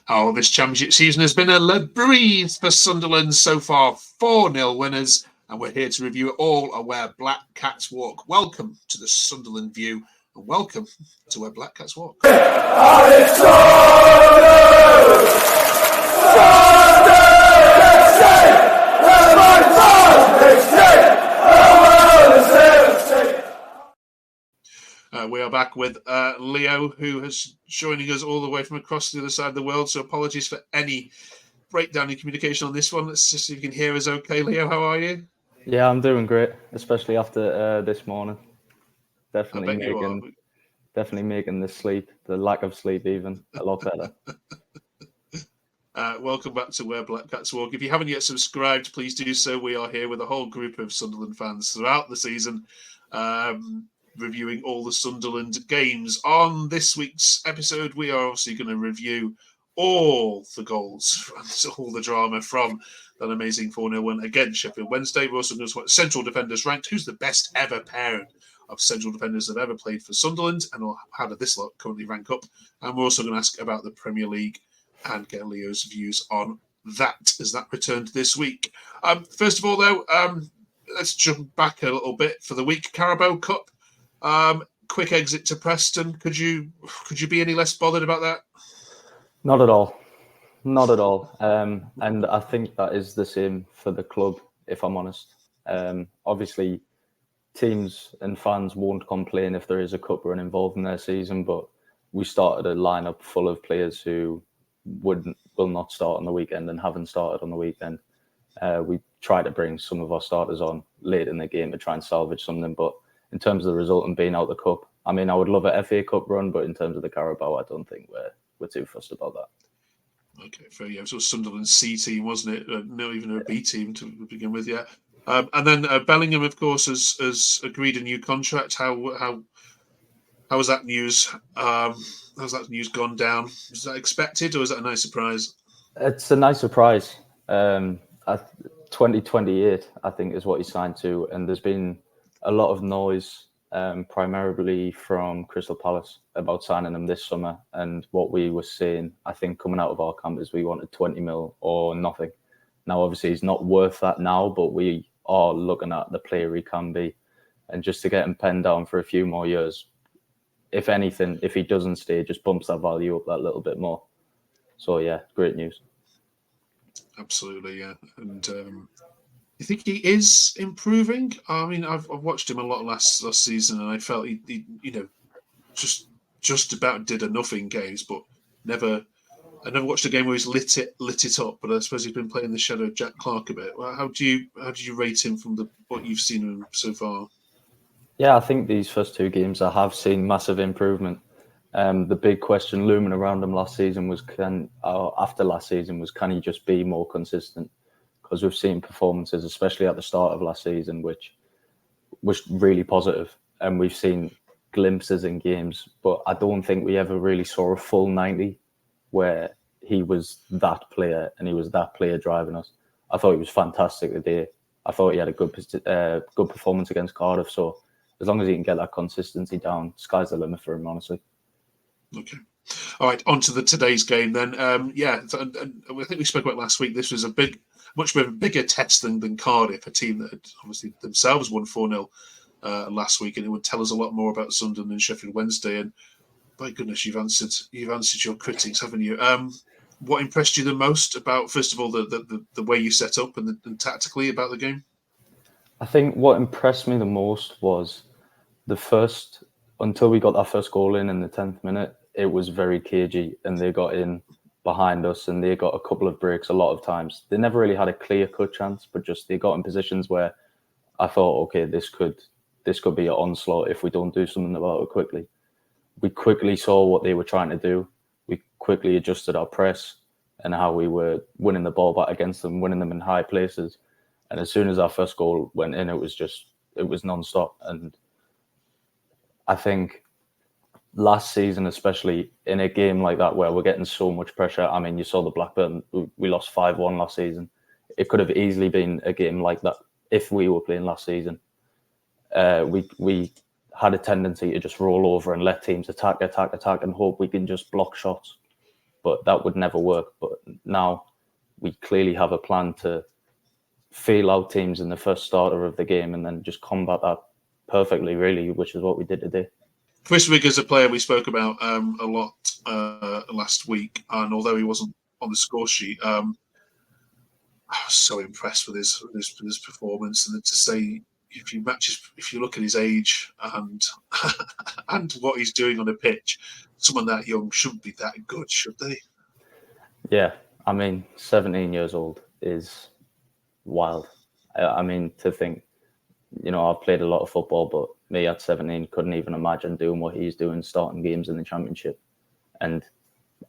Oh, this championship season has been a breeze for Sunderland so far. 4-0 winners, and we're here to review it all at Where Black Cats Walk. Welcome to the Sunderland View, and welcome to Where Black Cats Walk. We are back with Leo, who is joining us all the way from across the other side of the world. So apologies for any breakdown in communication on this one. Let's just see if you can hear us okay. Leo, how are you? Yeah, I'm doing great, especially after this morning. Definitely making the lack of sleep even a lot better. Welcome back to Where Black Cats Walk. If you haven't yet subscribed, please do so. We are here with a whole group of Sunderland fans throughout the season, reviewing all the Sunderland games. On this week's episode, we are obviously going to review all the goals, all the drama from that amazing 4-0 win against Sheffield Wednesday. We're also going to talk about central defenders ranked. Who's the best ever pairing of central defenders that have ever played for Sunderland? And how did this lot currently rank up? And we're also going to ask about the Premier League and get Leo's views on that as that returned this week. First of all, though, let's jump back a little bit for the week. Carabao Cup. Quick exit to Preston. Could you be any less bothered about that? Not at all. And I think that is the same for the club, if I'm honest. Obviously, teams and fans won't complain if there is a cup run involved in their season, but we started a lineup full of players who will not start on the weekend and haven't started on the weekend. We try to bring some of our starters on late in the game to try and salvage something, but in terms of the result and being out the cup, I mean, I would love a FA Cup run, but in terms of the Carabao, I don't think we're too fussed about that. Okay, fair. Yeah, it was Sunderland's C team, wasn't it? Not even a B team to begin with. Yeah, and then Bellingham, of course, has agreed a new contract. How was that news? How's that news gone down? Was that expected, or was that a nice surprise? It's a nice surprise. 2028, I think, is what he signed to, and there's been a lot of noise, primarily from Crystal Palace, about signing him this summer. And what we were saying, I think, coming out of our camp is we wanted 20 mil or nothing. Now, obviously, he's not worth that now, but we are looking at the player he can be. And just to get him penned down for a few more years, if anything, if he doesn't stay, just bumps that value up that little bit more. So, yeah, great news. Absolutely, yeah. And you think he is improving? I mean, I've watched him a lot last season, and I felt he just about did enough in games, but I never watched a game where he's lit it up. But I suppose he's been playing the shadow of Jack Clark a bit. Well, how do you rate him from what you've seen of him so far? Yeah, I think these first two games I have seen massive improvement. The big question looming around him after last season was can he just be more consistent? Because we've seen performances, especially at the start of last season, which was really positive, and we've seen glimpses in games, but I don't think we ever really saw a full 90 where he was that player and he was that player driving us. I thought he was fantastic today. I thought he had a good performance against Cardiff. So as long as he can get that consistency down, sky's the limit for him, honestly. Okay. All right, on to today's game then. I think we spoke about last week. This was much bigger test than Cardiff, a team that had obviously themselves won 4-0 last week, and it would tell us a lot more about Sunderland and Sheffield Wednesday. And by goodness, you've answered your critics, haven't you? What impressed you the most about, first of all, the way you set up and tactically about the game? I think what impressed me the most was until we got that first goal in the 10th minute, it was very cagey, and they got in behind us and they got a couple of breaks a lot of times. They never really had a clear-cut chance, but just they got in positions where I thought, okay, this could be an onslaught if we don't do something about it quickly. We quickly saw what they were trying to do. We quickly adjusted our press and how we were winning the ball back against them, winning them in high places. And as soon as our first goal went in, it was non-stop. And I think last season, especially in a game like that where we're getting so much pressure. I mean, you saw the Blackburn, we lost 5-1 last season. It could have easily been a game like that if we were playing last season. We had a tendency to just roll over and let teams attack and hope we can just block shots. but that would never work. But now we clearly have a plan to feel out teams in the first starter of the game and then just combat that perfectly, really, which is what we did today. Chris Wigger's a player we spoke about a lot last week, and although he wasn't on the score sheet, I was so impressed with his performance. And to say, if you look at his age and and what he's doing on a pitch, someone that young shouldn't be that good, should they? Yeah, I mean, 17 years old is wild. I mean, to think, I've played a lot of football, but me at 17 couldn't even imagine doing what he's doing, starting games in the Championship, and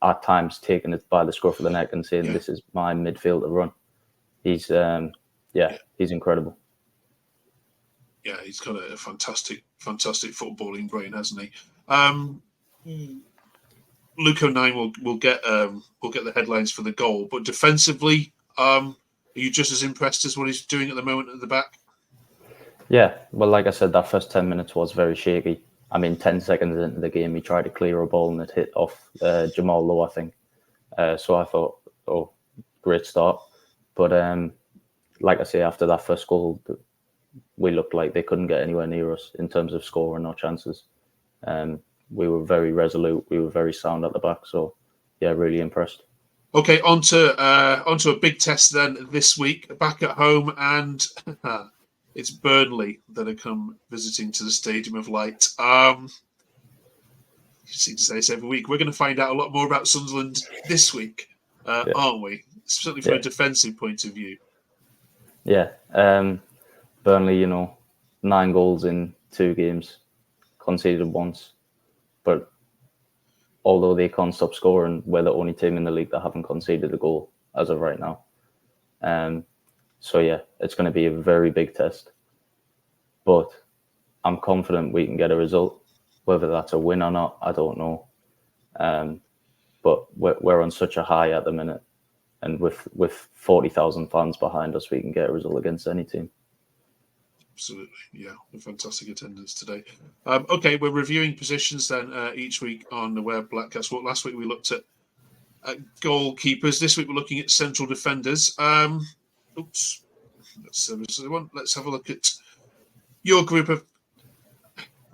at times taking it by the scruff of the neck and saying, "This is my midfield to run." He's, he's incredible. Yeah, he's got a fantastic footballing brain, hasn't he? Luke O'Nien will get the headlines for the goal, but defensively, are you just as impressed as what he's doing at the moment at the back? Yeah, well, like I said, that first 10 minutes was very shaky. I mean, 10 seconds into the game, he tried to clear a ball and it hit off Jamal Lowe, I think. So I thought, oh, great start. But like I say, after that first goal, we looked like they couldn't get anywhere near us in terms of scoring or chances. We were very resolute. We were very sound at the back. So, yeah, really impressed. Okay, onto a big test then this week, back at home, and it's Burnley that have come visiting to the Stadium of Light. You seem to say this every week. We're going to find out a lot more about Sunderland this week, aren't we? Certainly from a defensive point of view. Yeah. Burnley, 9 goals in 2 games, conceded once. But although they can't stop scoring, we're the only team in the league that haven't conceded a goal as of right now. So, yeah, it's going to be a very big test. But I'm confident we can get a result. Whether that's a win or not, I don't know. But we're on such a high at the minute. And with 40,000 fans behind us, we can get a result against any team. Absolutely, yeah. A fantastic attendance today. Okay, we're reviewing positions then each week on the Where Blackcats Walk. Last week we looked at goalkeepers. This week we're looking at central defenders. Let's have a look at your group of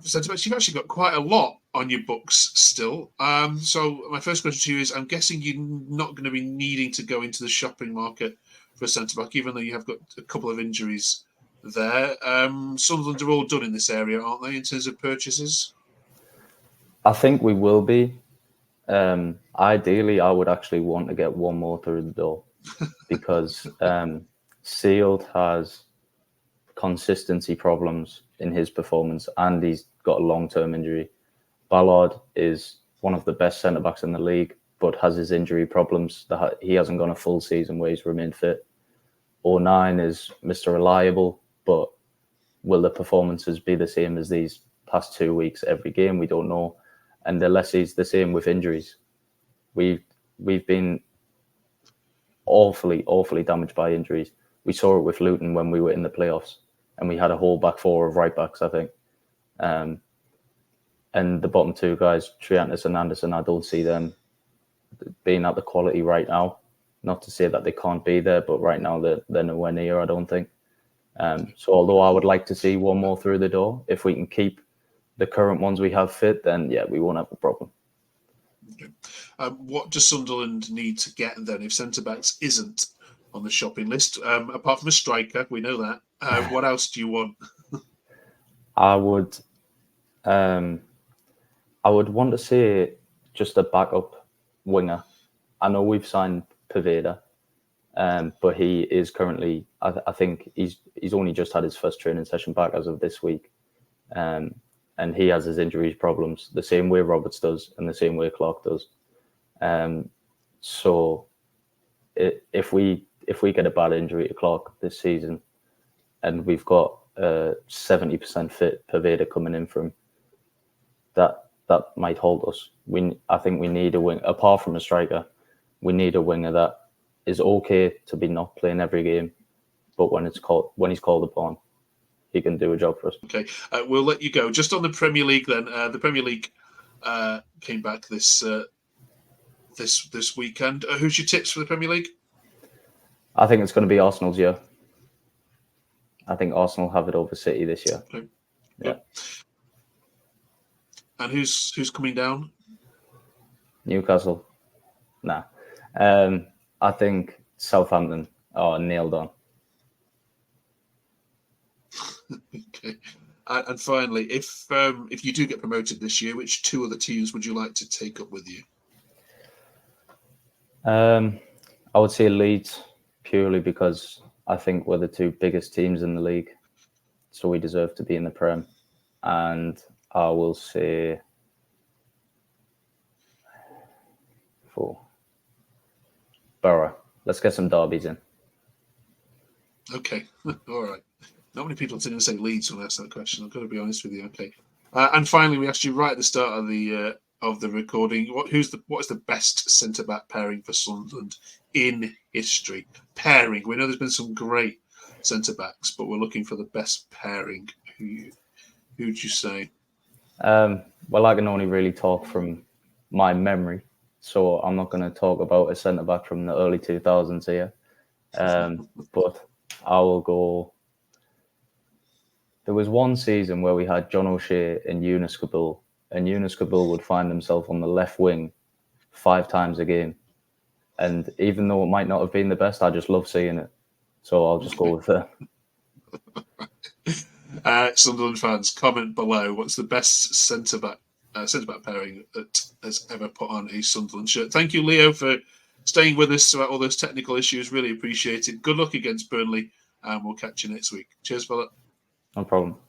centre-backs. You've actually got quite a lot on your books still. So my first question to you is, I'm guessing you're not going to be needing to go into the shopping market for a centre-back, even though you have got a couple of injuries there. Sunderland are all done in this area, aren't they, in terms of purchases? I think we will be. Ideally, I would actually want to get one more through the door because Sealed has consistency problems in his performance and he's got a long-term injury. Ballard is one of the best centre-backs in the league, but has his injury problems. He hasn't gone a full season where he's remained fit. O'Nien is Mr. Reliable, but will the performances be the same as these past 2 weeks every game? We don't know. And unless he's the same with injuries, we've been awfully damaged by injuries. We saw it with Luton when we were in the playoffs, and we had a whole back four of right backs, I think. And the bottom 2 guys, Triantis and Anderson, I don't see them being at the quality right now. Not to say that they can't be there, but right now they're nowhere near, I don't think. So although I would like to see one more through the door, if we can keep the current ones we have fit, then yeah, we won't have a problem. Okay. What does Sunderland need to get then if centre-backs isn't on the shopping list? Apart from a striker, we know that. What else do you want? I would want to see just a backup winger. I know we've signed Poveda, but he is currently, I think he's only just had his first training session back as of this week. And he has his injuries problems the same way Roberts does and the same way Clark does. So if we get a bad injury to Clark this season and we've got 70% fit Poveda coming in from that might hold us. I think we need a wing, apart from a striker, we need a winger that is okay to be not playing every game, but when he's called upon, he can do a job for us. Okay, we'll let you go. Just on the Premier League then, the Premier League came back this this weekend. Who's your tips for the Premier League? I think it's going to be Arsenal's year. I think Arsenal have it over City this year. Okay. Yeah. And who's coming down? Newcastle. Nah. I think Southampton are nailed on. Okay. And finally, if you do get promoted this year, which two other teams would you like to take up with you? I would say Leeds, purely because I think we're the two biggest teams in the league, so we deserve to be in the Prem. And I will say for Borough. Let's get some derbies in. Okay, all right. Not many people didn't say Leeds when I asked that question. I've got to be honest with you. Okay, and finally, we asked you right at the start of the recording. What is the best centre back pairing for Sunderland in history? Pairing. We know there's been some great centre backs, but we're looking for the best pairing. Who'd you say? Well, I can only really talk from my memory, so I'm not going to talk about a centre back from the early 2000s here. But I will go. There was one season where we had John O'Shea and Yunus Kabul, and Yunus Kabul would find himself on the left wing 5 times a game. And even though it might not have been the best, I just love seeing it. So I'll just go with that. Sunderland fans, comment below. What's the best centre back pairing that has ever put on a Sunderland shirt? Thank you, Leo, for staying with us throughout all those technical issues. Really appreciate it. Good luck against Burnley, and we'll catch you next week. Cheers, fella. No problem.